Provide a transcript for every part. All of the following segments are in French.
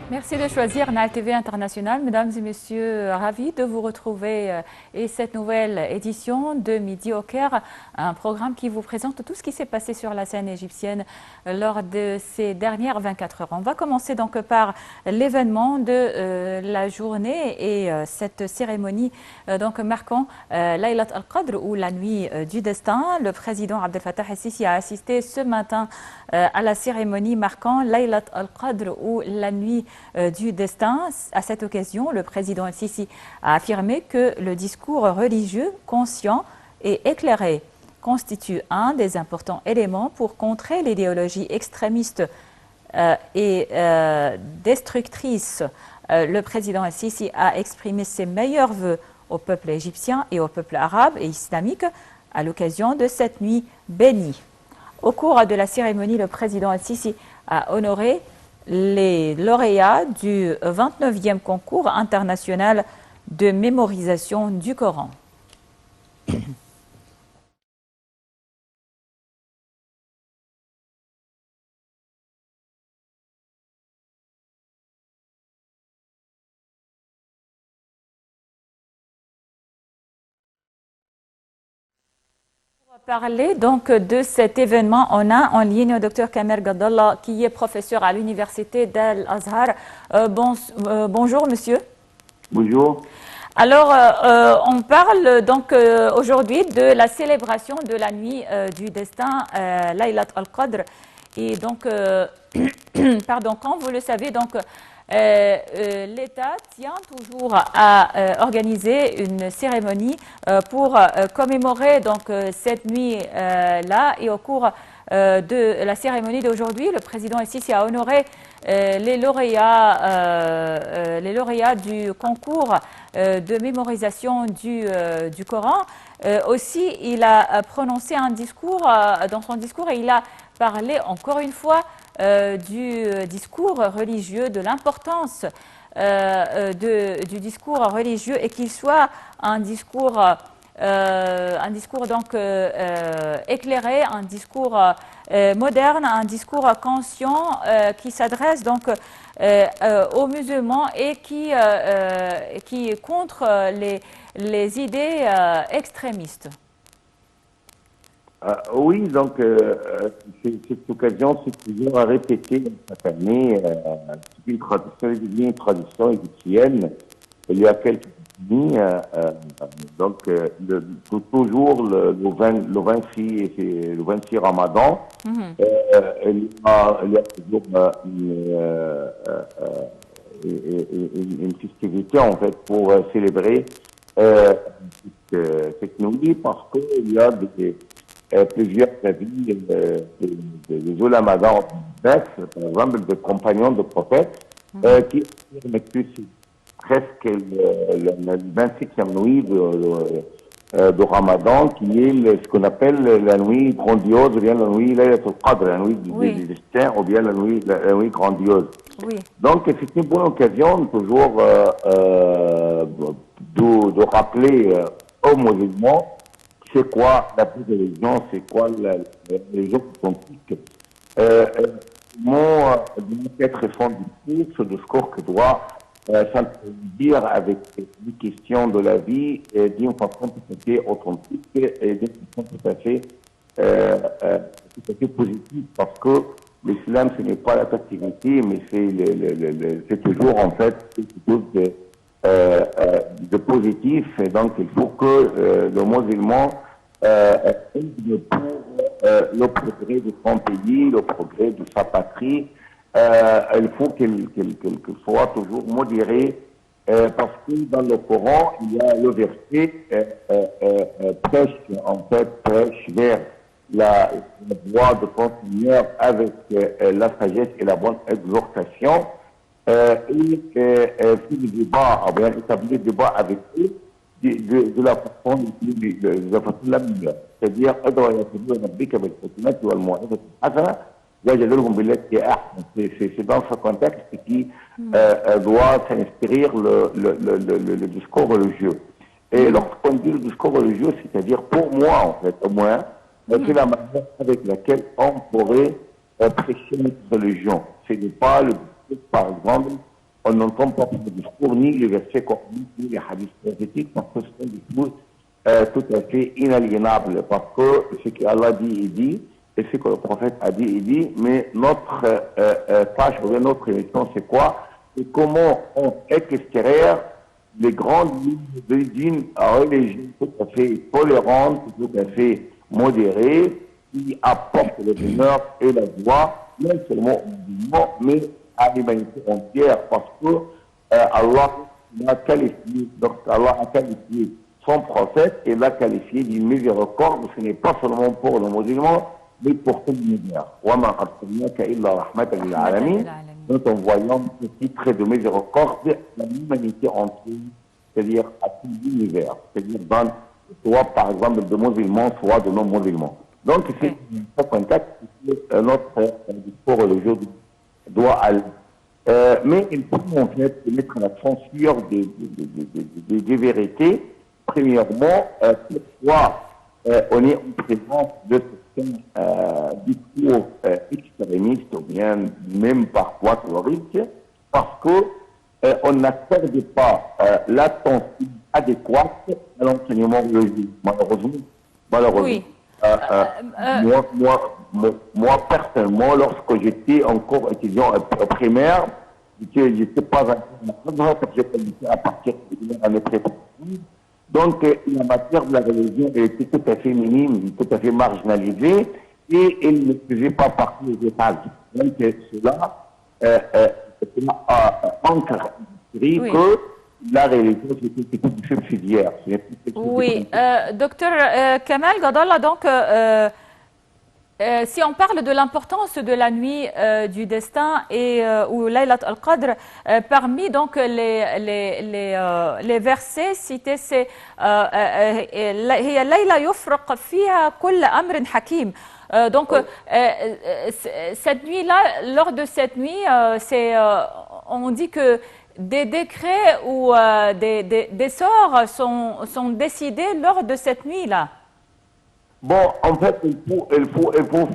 Merci de choisir Nile TV International. Mesdames et messieurs, ravi de vous retrouver et cette nouvelle édition de Midi au Caire, un programme qui vous présente tout ce qui s'est passé sur la scène égyptienne lors de ces dernières 24 heures. On va commencer donc par l'événement de la journée et cette cérémonie donc marquant Laylat al-Qadr ou la nuit du destin. Le président Abdel Fattah el-Sisi a assisté ce matin à la cérémonie marquant Laylat al-Qadr ou la nuit du destin. À cette occasion, le président el-Sisi a affirmé que le discours religieux conscient et éclairé constitue un des importants éléments pour contrer l'idéologie extrémiste et destructrice. Le président el-Sisi a exprimé ses meilleurs vœux au peuple égyptien et au peuple arabe et islamique à l'occasion de cette nuit bénie. Au cours de la cérémonie, le président el-Sisi a honoré les lauréats du 29e concours international de mémorisation du Coran. Parler donc de cet événement, on a en ligne le docteur Kamer Gadallah qui est professeur à l'université d'Al-Azhar. Bonjour monsieur. Bonjour. Alors, on parle donc aujourd'hui de la célébration de la nuit du destin, Laylat al-Qadr. Et donc, pardon, comme vous le savez, donc l'État tient toujours à organiser une cérémonie pour commémorer donc cette nuit-là. Et au cours de la cérémonie d'aujourd'hui, le président el-Sisi a honoré les lauréats du concours de mémorisation du Coran. Aussi, il a prononcé un discours, dans son discours, et il a parlé encore une fois du discours religieux, de l'importance du discours religieux et qu'il soit un discours donc éclairé, un discours moderne, un discours conscient qui s'adresse donc aux musulmans et qui est contre les idées extrémistes. Oui, donc cette occasion, c'est toujours à répéter chaque année. C'est une tradition égyptienne. Il y a quelques années, toujours le 26 Ramadan, il y a toujours une festivité en fait pour célébrer cette nuit parce qu'il y a plusieurs avis des ulama par exemple des compagnons de prophètes, qui affirment que c'est presque le 25e nuit de Ramadan, qui est ce qu'on appelle la nuit grandiose, ou bien la nuit Laylat al-Qadr, la nuit du destin, ou bien la nuit grandiose. Oui. Donc c'est une bonne occasion toujours de rappeler aux musulmans c'est quoi la religion, c'est quoi la religion authentique. Comment doit être fondé ce discours qui doit s'introduire avec les questions de la vie d'une façon tout à fait authentique et d'une façon tout à fait positive, parce que l'islam, ce n'est pas la passivité, mais c'est toujours en fait quelque chose de positif, et donc il faut que le musulman aide pour le progrès de son pays, le progrès de sa patrie. Il faut qu'il soit toujours modéré, parce que dans le Coran, il y a le verset prêche vers la voie de ton Seigneur avec la sagesse et la bonne exhortation. Et faire le débat, bien établir le débat avec eux de la façon la meilleure. C'est-à-dire, c'est dans ce contexte qui doit s'inspirer le discours religieux. Et lorsqu'on dit le discours religieux, c'est-à-dire pour moi, en fait, au moins, c'est la manière avec laquelle on pourrait prêcher notre religion. Ce n'est pas le par exemple, on n'entend pas le discours, ni les versets coraniques, ni les hadiths prophétiques, parce que ce sont des choses tout à fait inaliénables, parce que ce qu'Allah dit, il dit, et ce que le prophète a dit, il dit, mais notre tâche, ou bien notre mission, c'est quoi? C'est comment on extraire les grandes lignes d'une religion tout à fait tolérante, tout à fait modérée, qui apporte le bonheur et la joie, non seulement aux musulmans, mais à l'humanité entière, parce que Allah a qualifié, donc Allah a qualifié son prophète et l'a qualifié d'une miséricorde, ce n'est pas seulement pour les musulmans, mais pour tout l'univers. Nous envoyons ce titre de miséricorde à l'humanité entière, c'est-à-dire à tout l'univers, c'est-à-dire dans, soit par exemple de musulmans, soit de non-musulmans. Donc c'est un contact que notre discours aujourd'hui doit aller. Mais il faut en fait mettre l'accent sur des vérités. Premièrement, pourquoi on est en présence de certains discours extrémistes ou bien même parfois terroristes, parce que on n'accorde pas l'attention adéquate à l'enseignement religieux, malheureusement. Oui. Moi, personnellement, lorsque j'étais encore étudiant primaire, je n'étais pas encore j'ai commencé à partir de l'année préparée. Donc, la matière de la religion était tout à fait minime, tout à fait marginalisée, et elle ne faisait pas partie des étages. Donc, cela ancre que la religion, c'était quelque chose de subsidiaire. Oui, docteur Kamal Gadallah, donc, si on parle de l'importance de la nuit du destin et ou Laylat al-Qadr, parmi donc les versets cités, c'est هي ليلة يفرق فيها كل أمر حكيم. Donc cette nuit-là, lors de cette nuit, on dit que des décrets ou des sorts sont décidés lors de cette nuit-là. Bon, en fait, il faut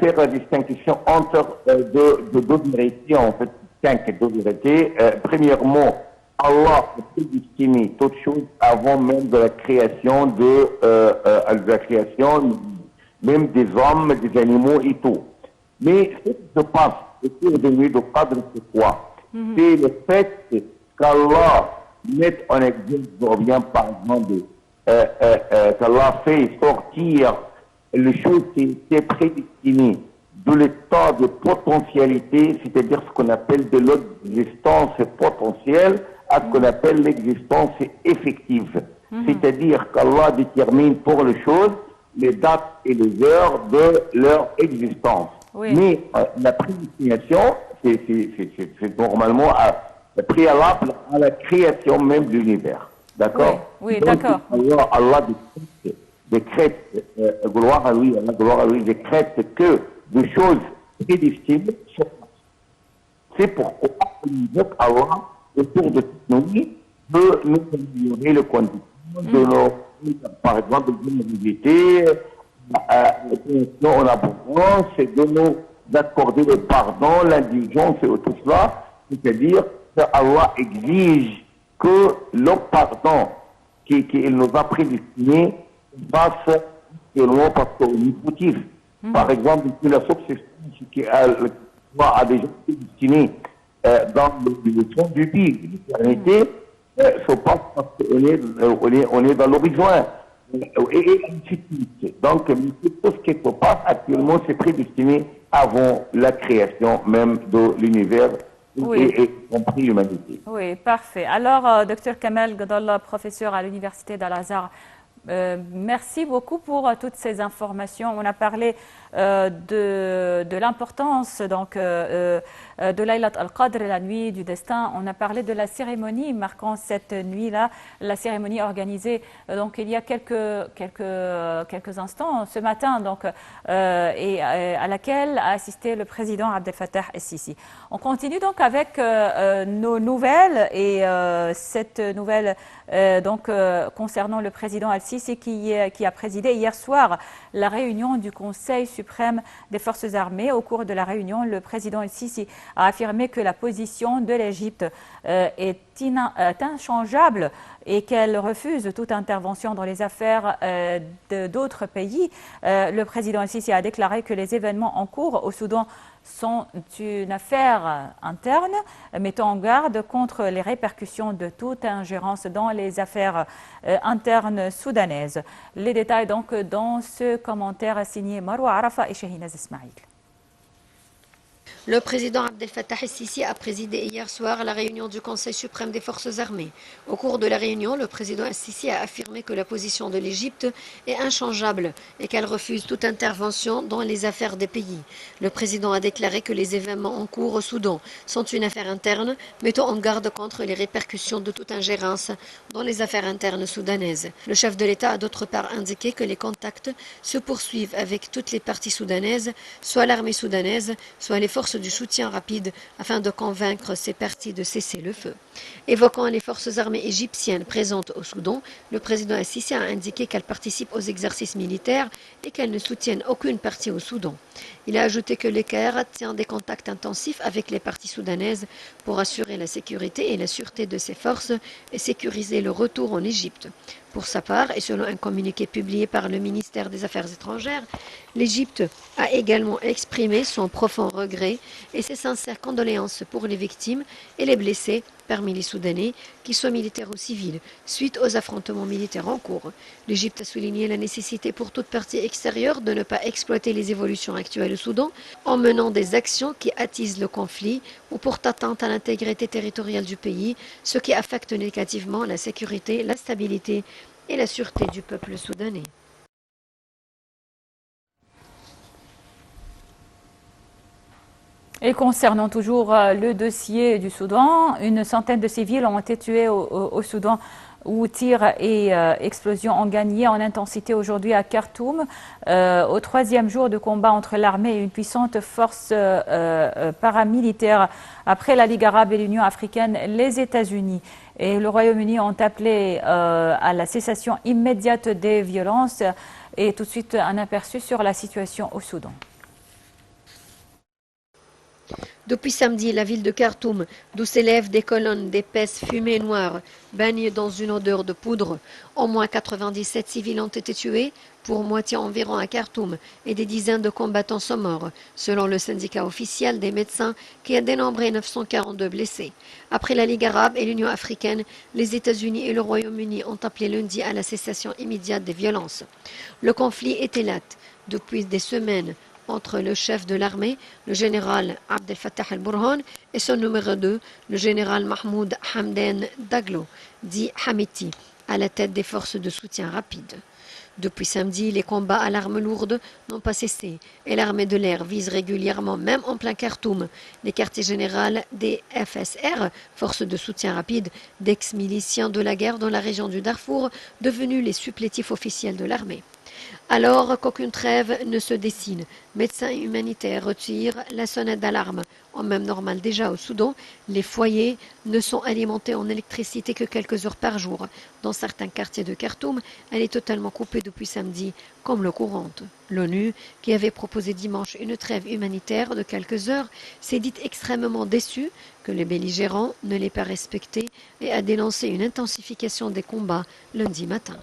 faire la distinction entre deux vérités, en fait, deux vérités. Premièrement, Allah a prédestiné toute chose avant même de la création même des hommes, des animaux et tout. Mais ce qui se passe au cours de nuit de Qadr, c'est quoi? C'est le fait qu'Allah mette en exemple, bien par exemple, qu'Allah fait sortir les choses qui étaient prédestinées de l'état de potentialité, c'est-à-dire ce qu'on appelle de l'existence potentielle, à ce qu'on appelle l'existence effective. C'est-à-dire qu'Allah détermine pour les choses les dates et les heures de leur existence. Oui. Mais la prédestination, c'est normalement préalable à la création même de l'univers. D'accord? Oui, d'accord. Allah décrète, gloire à lui, décrète que des choses prédestinées se passent. C'est pourquoi Allah, autour de toute nuit, peut nous améliorer les conditions de nos, par exemple, de l'humilité, en abondance, et de nous accorder le pardon, l'indulgence et tout cela. C'est-à-dire que Allah exige que le pardon qu'il nous a prédestiné passe seulement parce qu'on est motif. Par exemple, la succession qui a déjà été destinée dans le fond du pays, l'éternité, se passe parce qu'on est dans l'horizon. Et ainsi de suite. Donc, tout ce qui se passe actuellement, c'est prédestiné avant la création même de l'univers. Oui. Et compris l'humanité. Oui, parfait. Alors, Dr Kamal Gadallah, professeur à l'Université d'Al-Azhar, merci beaucoup pour toutes ces informations. On a parlé de l'importance donc de Laylat al-Qadr, la nuit du destin. On a parlé de la cérémonie marquant cette nuit-là, la cérémonie organisée donc il y a quelques instants ce matin donc et à laquelle a assisté le président Abdel Fattah el-Sisi. On continue donc avec nos nouvelles et cette nouvelle donc concernant le président el-Sisi. al-Sisi qui a présidé hier soir la réunion du Conseil suprême des forces armées. Au cours de la réunion, le président al-Sisi a affirmé que la position de l'Égypte est inchangeable et qu'elle refuse toute intervention dans les affaires d'autres pays. Le président al-Sisi a déclaré que les événements en cours au Soudan sont une affaire interne, mettant en garde contre les répercussions de toute ingérence dans les affaires internes soudanaises. Les détails donc dans ce commentaire signé Marwa Arafa et Shahinaz Ismail. Le président Abdel Fattah el-Sisi a présidé hier soir la réunion du Conseil suprême des forces armées. Au cours de la réunion, le président el-Sisi a affirmé que la position de l'Égypte est inchangeable et qu'elle refuse toute intervention dans les affaires des pays. Le président a déclaré que les événements en cours au Soudan sont une affaire interne, mettant en garde contre les répercussions de toute ingérence dans les affaires internes soudanaises. Le chef de l'État a d'autre part indiqué que les contacts se poursuivent avec toutes les parties soudanaises, soit l'armée soudanaise, soit les forces du soutien rapide afin de convaincre ces parties de cesser le feu. Évoquant les forces armées égyptiennes présentes au Soudan, le président al-Sisi a indiqué qu'elles participent aux exercices militaires et qu'elles ne soutiennent aucune partie au Soudan. Il a ajouté que le Caire tient des contacts intensifs avec les parties soudanaises pour assurer la sécurité et la sûreté de ses forces et sécuriser le retour en Égypte. Pour sa part, et selon un communiqué publié par le ministère des Affaires étrangères, l'Égypte a également exprimé son profond regret et ses sincères condoléances pour les victimes et les blessés parmi les Soudanais, qu'ils soient militaires ou civils, suite aux affrontements militaires en cours. L'Égypte a souligné la nécessité pour toute partie extérieure de ne pas exploiter les évolutions actuelles au Soudan en menant des actions qui attisent le conflit ou portent atteinte à l'intégrité territoriale du pays, ce qui affecte négativement la sécurité, la stabilité et la sûreté du peuple soudanais. Et concernant toujours le dossier du Soudan, une centaine de civils ont été tués au Soudan où tirs et explosions ont gagné en intensité aujourd'hui à Khartoum. Au troisième jour de combat entre l'armée et une puissante force paramilitaire après la Ligue arabe et l'Union africaine, les États-Unis et le Royaume-Uni ont appelé à la cessation immédiate des violences. Et tout de suite un aperçu sur la situation au Soudan. Depuis samedi, la ville de Khartoum, d'où s'élèvent des colonnes d'épaisse fumée noire, baigne dans une odeur de poudre. Au moins 97 civils ont été tués, pour moitié environ à Khartoum, et des dizaines de combattants sont morts, selon le syndicat officiel des médecins qui a dénombré 942 blessés. Après la Ligue arabe et l'Union africaine, les États-Unis et le Royaume-Uni ont appelé lundi à la cessation immédiate des violences. Le conflit était là depuis des semaines entre le chef de l'armée, le général Abdel Fattah el-Burhan, et son numéro 2, le général Mahmoud Hamdan Daglo, dit Hamiti, à la tête des forces de soutien rapide. Depuis samedi, les combats à l'arme lourde n'ont pas cessé et l'armée de l'air vise régulièrement, même en plein Khartoum, les quartiers généraux des FSR, forces de soutien rapide, d'ex-miliciens de la guerre dans la région du Darfour, devenus les supplétifs officiels de l'armée. Alors qu'aucune trêve ne se dessine, médecins humanitaires retirent la sonnette d'alarme. En même normal déjà au Soudan, les foyers ne sont alimentés en électricité que quelques heures par jour. Dans certains quartiers de Khartoum, elle est totalement coupée depuis samedi, comme l'eau courante. L'ONU, qui avait proposé dimanche une trêve humanitaire de quelques heures, s'est dite extrêmement déçue que les belligérants ne l'aient pas respectée et a dénoncé une intensification des combats lundi matin.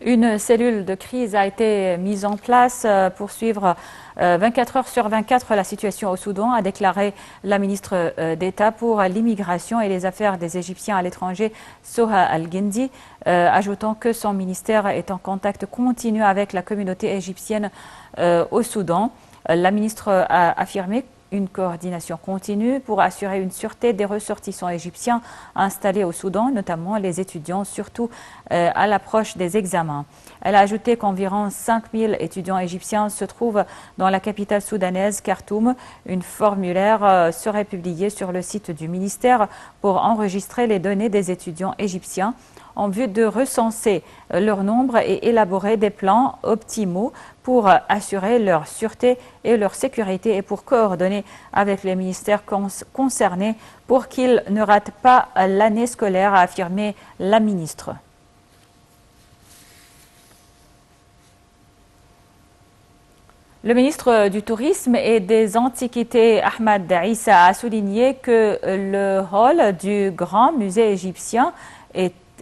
Une cellule de crise a été mise en place pour suivre 24 heures sur 24 la situation au Soudan, a déclaré la ministre d'État pour l'immigration et les affaires des Égyptiens à l'étranger, Soha Al-Guindi, ajoutant que son ministère est en contact continu avec la communauté égyptienne au Soudan. La ministre a affirmé une coordination continue pour assurer une sûreté des ressortissants égyptiens installés au Soudan, notamment les étudiants, surtout à l'approche des examens. Elle a ajouté qu'environ 5000 étudiants égyptiens se trouvent dans la capitale soudanaise, Khartoum. Une formulaire serait publiée sur le site du ministère pour enregistrer les données des étudiants égyptiens. en vue de recenser leur nombre et élaborer des plans optimaux pour assurer leur sûreté et leur sécurité et pour coordonner avec les ministères concernés pour qu'ils ne ratent pas l'année scolaire, a affirmé la ministre. Le ministre du Tourisme et des Antiquités, Ahmad Issa, a souligné que le hall du Grand Musée égyptien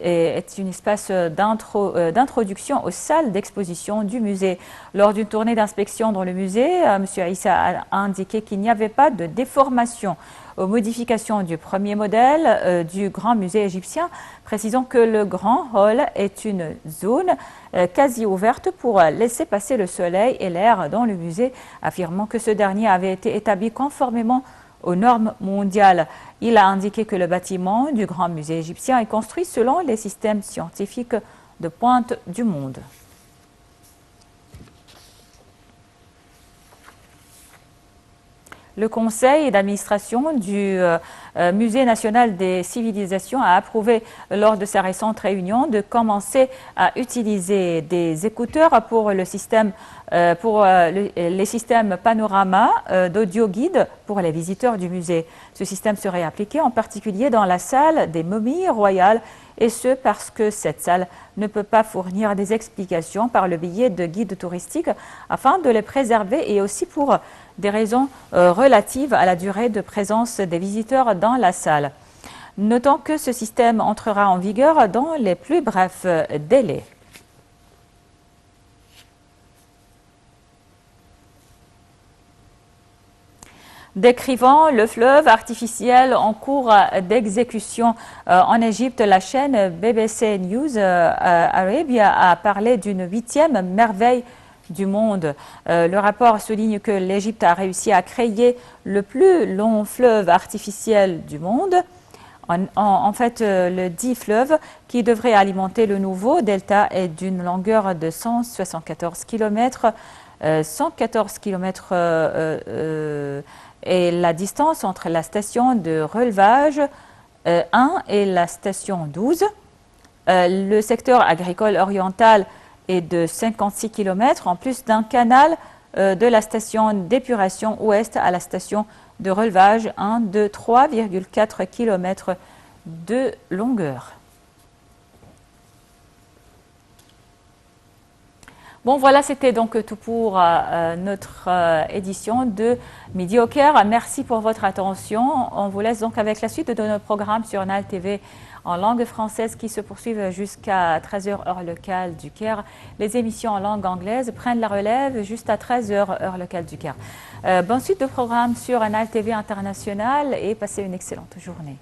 est une espèce d'introduction aux salles d'exposition du musée. Lors d'une tournée d'inspection dans le musée, M. Issa a indiqué qu'il n'y avait pas de déformation aux modifications du premier modèle du Grand Musée égyptien, précisant que le Grand Hall est une zone quasi ouverte pour laisser passer le soleil et l'air dans le musée, affirmant que ce dernier avait été établi conformément aux normes mondiales. Il a indiqué que le bâtiment du Grand Musée égyptien est construit selon les systèmes scientifiques de pointe du monde. Le conseil d'administration du Musée national des civilisations a approuvé lors de sa récente réunion de commencer à utiliser des écouteurs pour les systèmes panorama d'audio guide pour les visiteurs du musée. Ce système serait appliqué en particulier dans la salle des momies royales, et ce parce que cette salle ne peut pas fournir des explications par le biais de guides touristiques afin de les préserver et aussi pour des raisons relatives à la durée de présence des visiteurs dans la salle. Notons que ce système entrera en vigueur dans les plus brefs délais. Décrivant le fleuve artificiel en cours d'exécution en Égypte, la chaîne BBC News Arabia a parlé d'une 8e merveille du monde. Le rapport souligne que l'Égypte a réussi à créer le plus long fleuve artificiel du monde. En fait, le dit fleuve qui devrait alimenter le nouveau delta est d'une longueur de 174 km, 114 km et la distance entre la station de relevage 1 et la station 12. Le secteur agricole oriental est de 56 km, en plus d'un canal de la station d'épuration ouest à la station de relevage 1 de 3,4 km de longueur. Bon, voilà, c'était donc tout pour notre édition de Midi au Caire. Merci pour votre attention. On vous laisse donc avec la suite de nos programmes sur Nile TV en langue française qui se poursuivent jusqu'à 13h heure locale du Caire. Les émissions en langue anglaise prennent la relève juste à 13h heure locale du Caire. Bonne suite de programmes sur Nile TV International et passez une excellente journée.